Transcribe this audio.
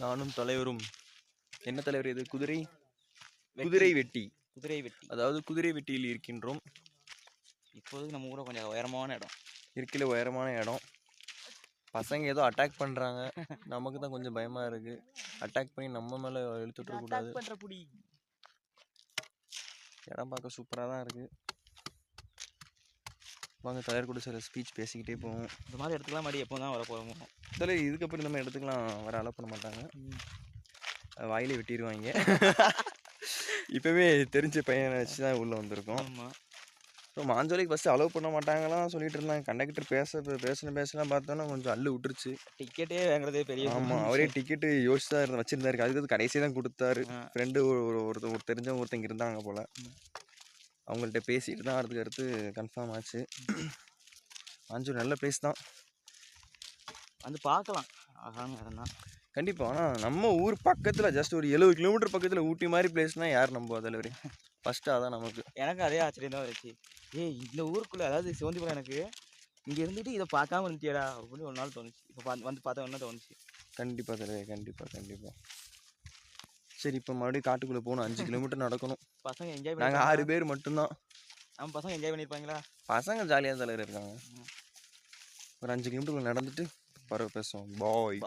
நானும் தலைவரும். என்ன தலைவர் இது? குதிரை வெட்டி. குதிரை வெட்டி. அதாவது குதிரை வெட்டியில் இருக்கின்றோம். இப்போது நம்ம ஊரை கொஞ்சம் உயரமான இடம். இருக்கையில் உயரமான இடம். பசங்க ஏதோ அட்டாக் பண்ணுறாங்க. நமக்கு தான் கொஞ்சம் பயமாக இருக்குது. அட்டாக் பண்ணி நம்ம மேலே இழுத்துட்ருக்கூடாது. இடம் பார்க்க சூப்பராக தான் இருக்குது. வாங்க தலைவர் கூட சில ஸ்பீச் பேசிக்கிட்டே போவோம். இந்த மாதிரி இடத்துக்குலாம் மாடி எப்போ தான் வர போகிறோமோ. தலைவர் இதுக்கப்புறம் இந்த மாதிரி இடத்துக்குலாம் வர அலோவ் பண்ண மாட்டாங்க. வாயிலே வெட்டிடுவாங்க. இப்போவே தெரிஞ்ச பையனை வச்சு தான் உள்ளே வந்திருக்கோம். ஆமாம். ஸோ மாஞ்சோலைக்கு ஃபஸ்ட்டு அலோவ் பண்ண மாட்டாங்கலாம் சொல்லிட்டு இருந்தாங்க. கண்டக்டர் பேசலாம் பார்த்தோன்னா கொஞ்சம் அள்ளு விட்டுருச்சு. டிக்கெட்டே வாங்குறதே பெரிய. ஆமாம், அவரே டிக்கெட்டு யோசிச்சு தான் வச்சுருந்தாரு. அதுக்கு கடைசி தான் கொடுத்தாரு. ஃப்ரெண்டு ஒரு தெரிஞ்சவங்க ஒருத்தங்க இருந்தாங்க போல். அவங்கள்ட்ட பேசிட்டு தான் அடுத்து கன்ஃபார்ம் ஆச்சு. மாஞ்சோலை நல்ல பிளேஸ் தான், வந்து பார்க்கலாம். அதான் இடம் தான் கண்டிப்பாக. ஆனால் நம்ம ஊர் பக்கத்தில் ஜஸ்ட் ஒரு 70 கிலோமீட்டர் பக்கத்தில் ஊட்டி மாதிரி பிளேஸ்னால் யார் நம்புவா தலைவர்? ஃபஸ்ட்டு அதான் நமக்கு. எனக்கு அதே ஆச்சரியம் தான் வந்துச்சு. இந்த ஊருக்குள்ளே, அதாவது சிவந்திபுரம், எனக்கு இங்கே இருந்துட்டு இதை பார்க்காம இருந்துட்டியடா அப்படின்னு ஒரு நாள் தோணுச்சு. இப்போ வந்து பார்த்தா என்ன தோணுச்சு. கண்டிப்பாக தலைவர், கண்டிப்பாக. சரி, இப்போ மறுபடியும் காட்டுக்குள்ளே போகணும். 5 கிலோமீட்டர் நடக்கணும். பசங்க என்ஜாய் நாங்கள் 6 பேர் மட்டும்தான். நம்ம பசங்க என்ஜாய் பண்ணியிருப்பாங்களா? பசங்க ஜாலியாக தலைவர் இருக்காங்க. ஒரு 5 கிலோமீட்டர் நடந்துட்டு பரவ பேசுவோம். பாய்.